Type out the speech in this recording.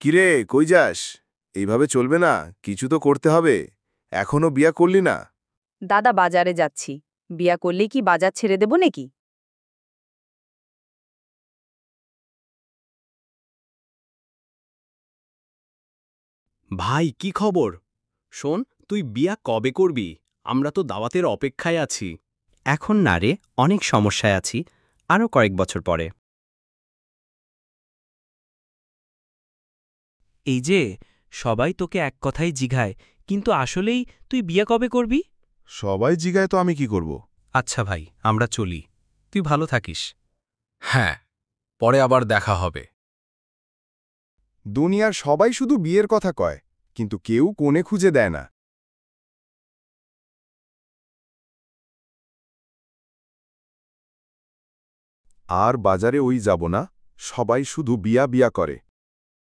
কিরে, কই যাস? এইভাবে চলবে না, কিছু তো করতে হবে। এখনো বিয়া করলি না? দাদা বাজারে যাচ্ছি। বিয়া করলেই কি বাজার ছেড়ে দেব নাকি? ভাই কি খবর? শোন, তুই বিয়া কবে করবি? আমরা তো দাওয়াতের অপেক্ষায় আছি। এখন না রে, অনেক সমস্যায় আছি। আরও কয়েক বছর পরে। এই যে সবাই তোকে এক কথাই জিঘায়, কিন্তু আসলেই তুই বিয়ে কবে করবি? সবাই জিগায় তো আমি কি করব? আচ্ছা ভাই, আমরা চলি। তুই ভালো থাকিস। হ্যাঁ, পরে আবার দেখা হবে। দুনিয়ার সবাই শুধু বিয়ের কথা কয়, কিন্তু কেউ কোণে খুঁজে দেয় না। আর বাজারে ওই যাব না, সবাই শুধু বিয়া বিয়া করে।